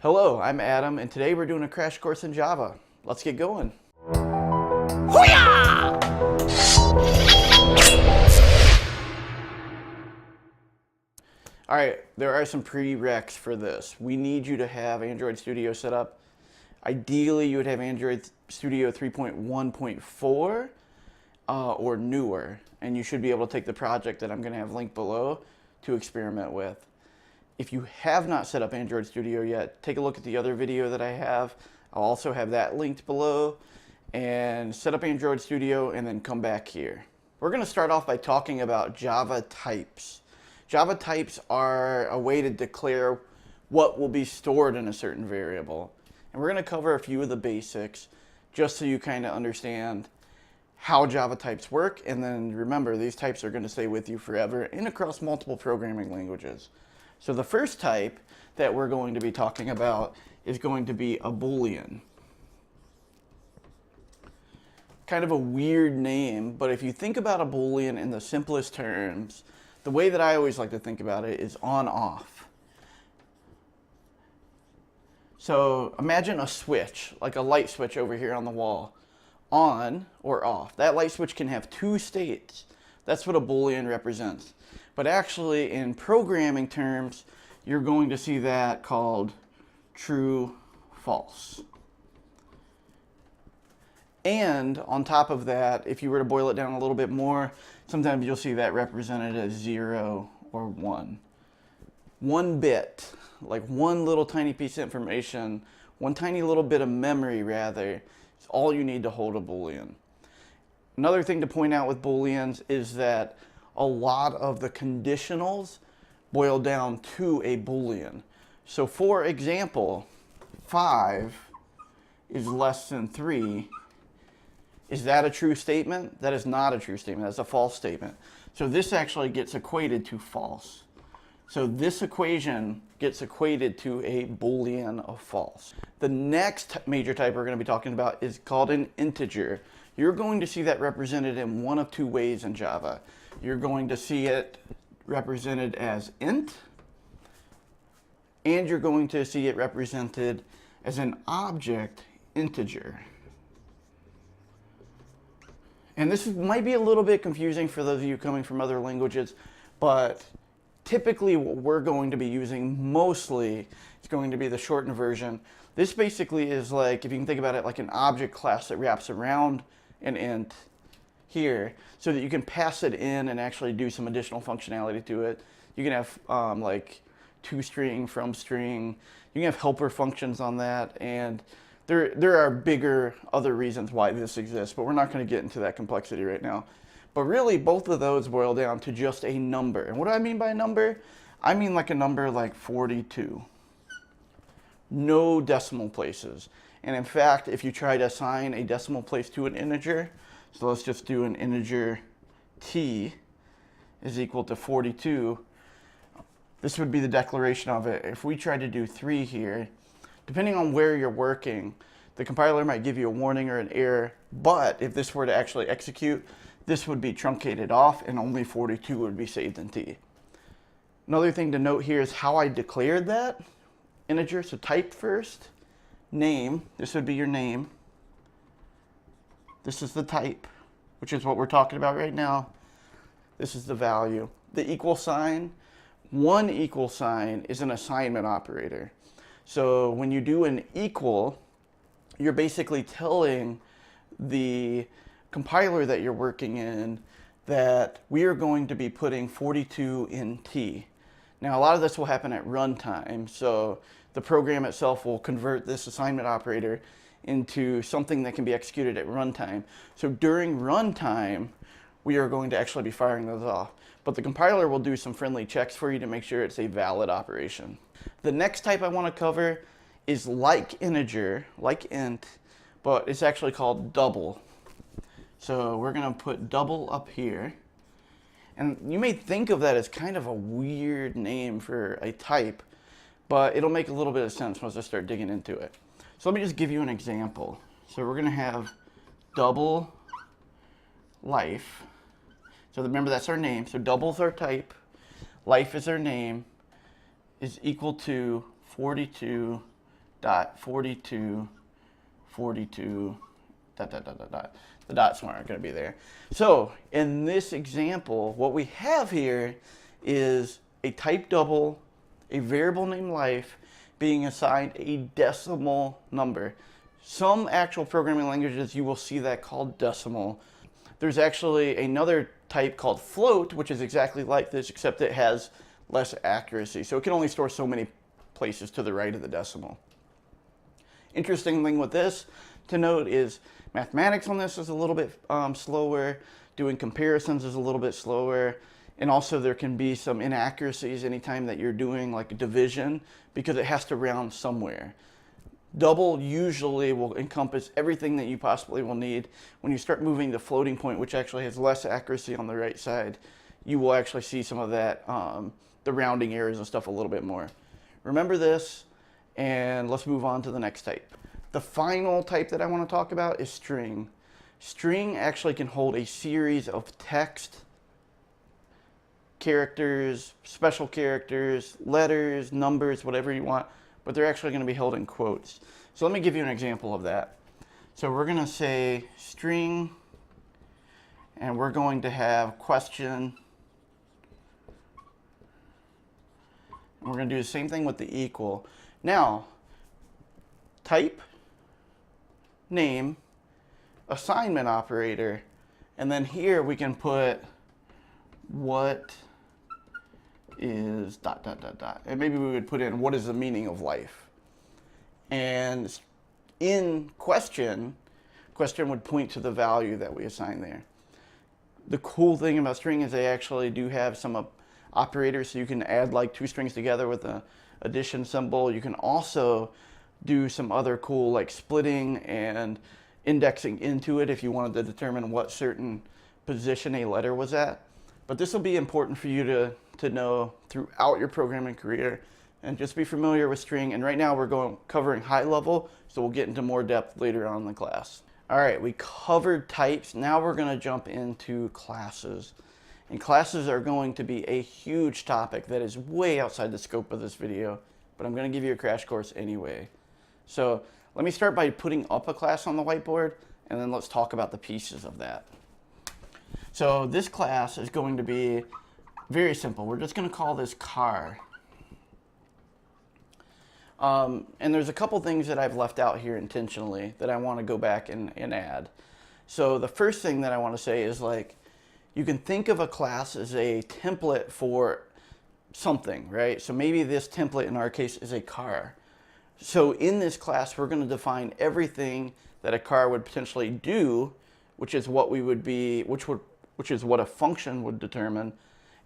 Hello, I'm Adam, and today we're doing a crash course in Java. Let's get going. Alright, there are some prereqs for this. We need you to have Android Studio set up. Ideally, you would have Android Studio 3.1.4 or newer, and you should be able to take the project that I'm going to have linked below to experiment with. If you have not set up Android Studio yet, take a look at the other video that I have. I'll also have that linked below. And set up Android Studio and then come back here. We're going to start off by talking about Java types. Java types are a way to declare what will be stored in a certain variable. And we're going to cover a few of the basics just so you kind of understand how Java types work. And then remember, these types are going to stay with you forever and across multiple programming languages. So the first type that we're going to be talking about is going to be a Boolean. Kind of a weird name, but if you think about a Boolean in the simplest terms, the way that I always like to think about it is on-off. So imagine a switch, like a light switch over here on the wall, on or off. That light switch can have two states. That's what a Boolean represents. But actually, in programming terms, you're going to see that called true, false. And on top of that, if you were to boil it down a little bit more, sometimes you'll see that represented as 0 or 1. 1 bit, like one little tiny piece of information, one tiny little bit of memory rather, is all you need to hold a Boolean. Another thing to point out with Booleans is that a lot of the conditionals boil down to a Boolean. So for example, 5 is less than 3. Is that a true statement? That is not a true statement. That's a false statement. So this actually gets equated to false. So this equation gets equated to a Boolean of false. The next major type we're going to be talking about is called an integer. You're going to see that represented in one of two ways in Java. You're going to see it represented as int, and you're going to see it represented as an object integer. And this might be a little bit confusing for those of you coming from other languages, but typically what we're going to be using mostly is going to be the shortened version. This basically is like, if you can think about it like an object class that wraps around an int here so that you can pass it in and actually do some additional functionality to it. You can have like toString, fromString. You can have helper functions on that, and there are bigger other reasons why this exists, but we're not going to get into that complexity right now. But really, both of those boil down to just a number. And what do I mean by a number? I mean like a number like 42. No decimal places. And in fact, if you try to assign a decimal place to an integer, so let's just do an integer t is equal to 42, this would be the declaration of it. If we try to do 3 here, depending on where you're working, the compiler might give you a warning or an error, but if this were to actually execute, this would be truncated off and only 42 would be saved in t. Another thing to note here is how I declared that integer. So type first, name, this would be your name. This is the type, which is what we're talking about right now. This is the value. The equal sign, one equal sign is an assignment operator. So when you do an equal, you're basically telling the compiler that you're working in that we are going to be putting 42 in t. Now a lot of this will happen at runtime, so the program itself will convert this assignment operator into something that can be executed at runtime. So during runtime, we are going to actually be firing those off. But the compiler will do some friendly checks for you to make sure it's a valid operation. The next type I want to cover is like integer, like int, but it's actually called double. So we're going to put double up here. And you may think of that as kind of a weird name for a type, but it'll make a little bit of sense once I start digging into it. So let me just give you an example. So we're going to have double life. So remember, that's our name. So double is our type, life is our name, is equal to 42 dot 42, 42, dot, dot, dot, dot, dot. The dots aren't going to be there. So in this example, what we have here is a type double, a variable named life, being assigned a decimal number. Some actual programming languages, you will see that called decimal. There's actually another type called float, which is exactly like this, except it has less accuracy. So it can only store so many places to the right of the decimal. Interesting thing with this to note is mathematics on this is a little bit slower. Doing comparisons is a little bit slower. And also there can be some inaccuracies anytime that you're doing like a division because it has to round somewhere. Double usually will encompass everything that you possibly will need. When you start moving to floating point, which actually has less accuracy on the right side, you will actually see some of that, the rounding errors and stuff a little bit more. Remember this, and let's move on to the next type. The final type that I want to talk about is string. String actually can hold a series of text, characters, special characters, letters, numbers, whatever you want, but they're actually going to be held in quotes. So let me give you an example of that. So we're going to say string, and we're going to have question. And we're going to do the same thing with the equal. Now, type, name, assignment operator, and then here we can put what is dot, dot, dot, dot. And maybe we would put in what is the meaning of life. And in question would point to the value that we assign there. The cool thing about string is they actually do have some operators, so you can add like two strings together with an addition symbol. You can also do some other cool like splitting and indexing into it if you wanted to determine what certain position a letter was at. But this will be important for you to know throughout your programming career, and just be familiar with string. And right now we're covering high level, so we'll get into more depth later on in the class. All right, we covered types. Now we're going to jump into classes. And classes are going to be a huge topic that is way outside the scope of this video, but I'm going to give you a crash course anyway. So let me start by putting up a class on the whiteboard, and then let's talk about the pieces of that. So this class is going to be very simple. We're just going to call this car. And there's a couple things that I've left out here intentionally that I want to go back and add. So the first thing that I want to say is, like, you can think of a class as a template for something, right? So maybe this template in our case is a car. So in this class, we're going to define everything that a car would potentially do, which is what we would be, which is what a function would determine,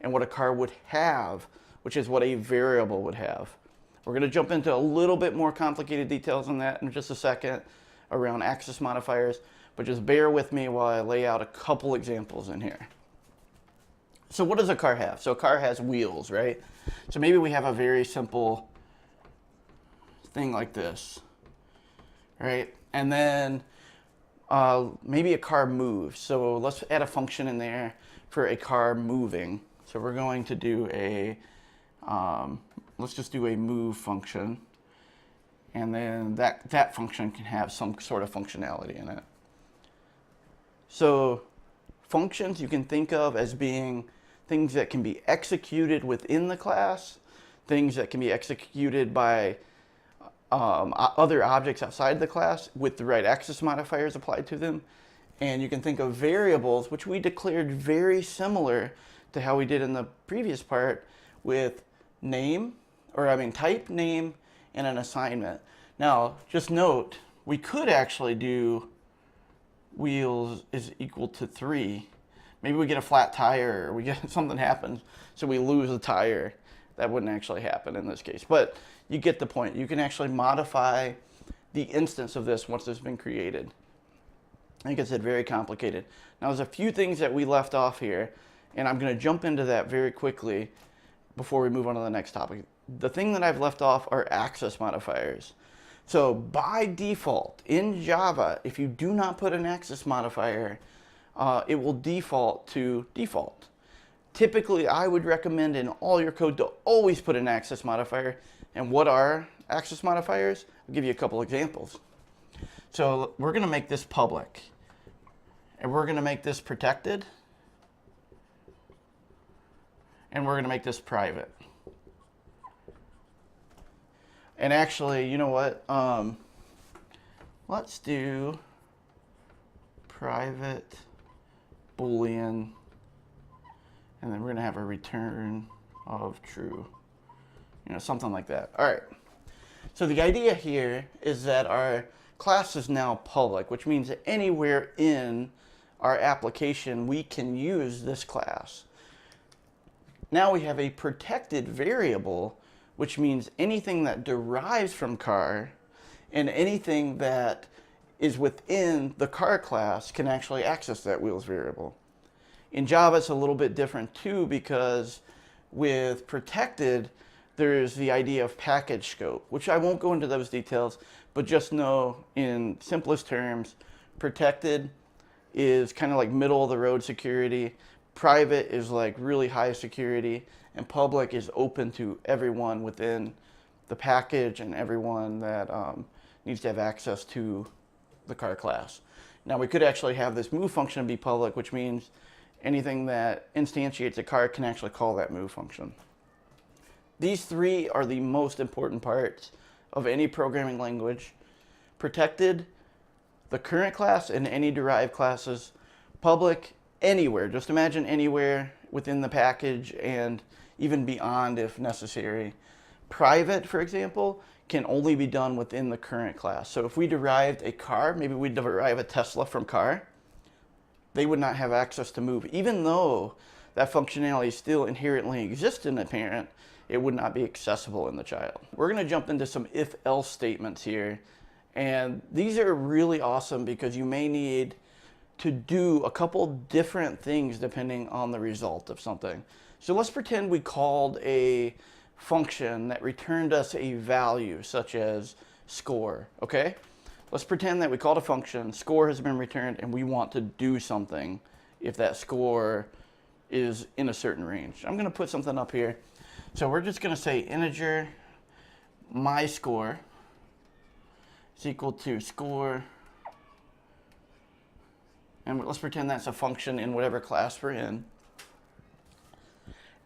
and what a car would have, which is what a variable would have. We're going to jump into a little bit more complicated details on that in just a second around access modifiers, but just bear with me while I lay out a couple examples in here. So what does a car have? So a car has wheels, right? So maybe we have a very simple thing like this, right? And then maybe a car moves. So let's add a function in there for a car moving. So we're going to do a, let's just do a move function. And then that function can have some sort of functionality in it. So functions you can think of as being things that can be executed within the class, things that can be executed by other objects outside the class with the right access modifiers applied to them. And you can think of variables, which we declared very similar to how we did in the previous part with type, name, and an assignment. Now, just note, we could actually do wheels is equal to 3. Maybe we get a flat tire, or we get something happens, so we lose a tire. That wouldn't actually happen in this case, but you get the point. You can actually modify the instance of this once it's been created. Like I said, very complicated. Now, there's a few things that we left off here, and I'm going to jump into that very quickly before we move on to the next topic. The thing that I've left off are access modifiers. So by default, in Java, if you do not put an access modifier, it will default to default. Typically, I would recommend in all your code to always put an access modifier. And what are access modifiers. I'll give you a couple examples. So we're going to make this public, and we're going to make this protected, and we're going to make this private. And actually, you know what? Let's do private Boolean, and then we're going to have a return of true. You know, something like that. All right. So the idea here is that our class is now public, which means that anywhere in our application we can use this class. Now we have a protected variable, which means anything that derives from car and anything that is within the car class can actually access that wheels variable. In Java, it's a little bit different too, because with protected, there's the idea of package scope, which I won't go into those details, but just know in simplest terms, protected is kind of like middle of the road security, private is like really high security, and public is open to everyone within the package and everyone that needs to have access to the car class. Now we could actually have this move function be public, which means anything that instantiates a car can actually call that move function. These three are the most important parts of any programming language. Protected, the current class and any derived classes. Public, anywhere. Just imagine anywhere within the package and even beyond if necessary. Private, for example, can only be done within the current class. So if we derived a car, maybe we derive a Tesla from car, they would not have access to move. Even though that functionality still inherently exists in the parent, it would not be accessible in the child. We're going to jump into some if-else statements here. And these are really awesome because you may need to do a couple different things depending on the result of something. So let's pretend we called a function that returned us a value such as score, okay? Let's pretend that we called a function, score has been returned, and we want to do something if that score is in a certain range. I'm going to put something up here. So we're just going to say integer my score is equal to score, and let's pretend that's a function in whatever class we're in.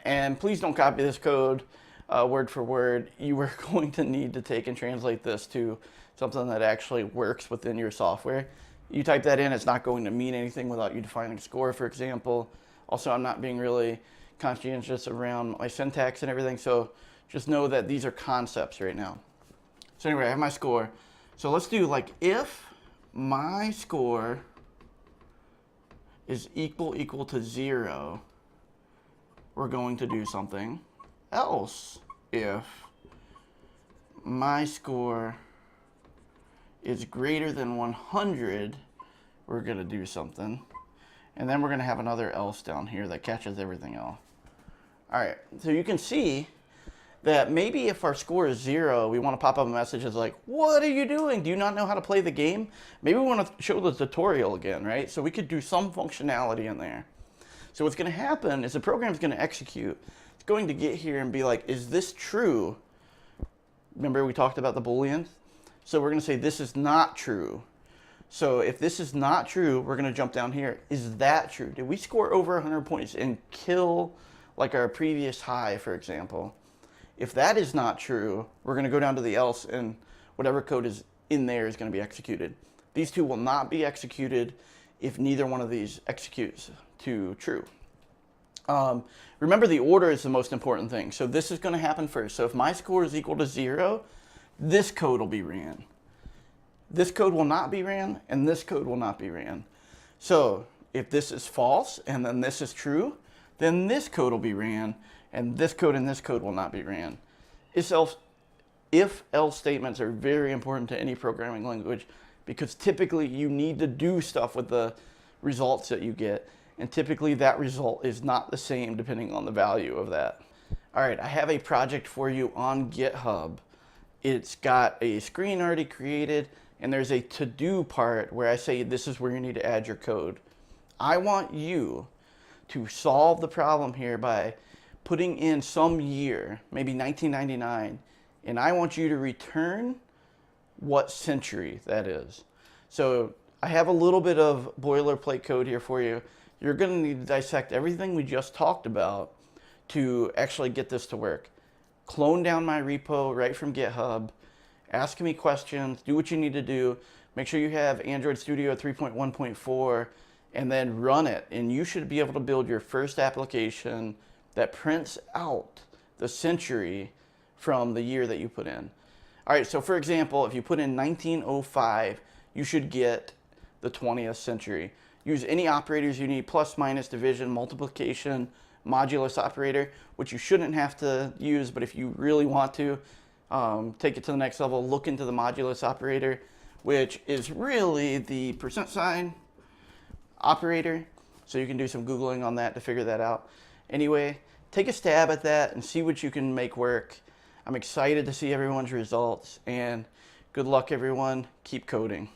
And please don't copy this code word for word. You are going to need to take and translate this to something that actually works within your software. You type that in, it's not going to mean anything without you defining score, for example. Also, I'm not being really conscientious around my syntax and everything, so just know that these are concepts right now. So anyway, I have my score. So let's do like if my score is equal to 0, we're going to do something. Else if my score is greater than 100, we're going to do something. And then we're going to have another else down here that catches everything else. All right, so you can see that maybe if our score is 0, we want to pop up a message that's like, what are you doing? Do you not know how to play the game? Maybe we want to show the tutorial again, right? So we could do some functionality in there. So what's going to happen is the program's going to execute. It's going to get here and be like, is this true? Remember we talked about the Booleans? So we're going to say this is not true. So if this is not true, we're going to jump down here. Is that true? Did we score over 100 points and kill like our previous high, for example? If that is not true, we're going to go down to the else, and whatever code is in there is going to be executed. These two will not be executed if neither one of these executes to true. Remember, the order is the most important thing. So this is going to happen first. So if my score is equal to 0, this code will be ran. This code will not be ran, and this code will not be ran. So if this is false, and then this is true, then this code will be ran, and this code and this code will not be ran. If-else statements are very important to any programming language because typically you need to do stuff with the results that you get, and typically that result is not the same depending on the value of that. All right, I have a project for you on GitHub. It's got a screen already created, and there's a to-do part where I say this is where you need to add your code. I want you to solve the problem here by putting in some year, maybe 1999, and I want you to return what century that is. So I have a little bit of boilerplate code here for you. You're going to need to dissect everything we just talked about to actually get this to work. Clone down my repo right from GitHub, ask me questions, do what you need to do, make sure you have Android Studio 3.1.4, and then run it. And you should be able to build your first application that prints out the century from the year that you put in. All right, so for example, if you put in 1905, you should get the 20th century. Use any operators you need, plus, minus, division, multiplication, modulus operator, which you shouldn't have to use, but if you really want to, take it to the next level, look into the modulus operator, which is really the % operator. So you can do some Googling on that to figure that out. Anyway, take a stab at that and see what you can make work. I'm excited to see everyone's results, and good luck everyone. Keep coding.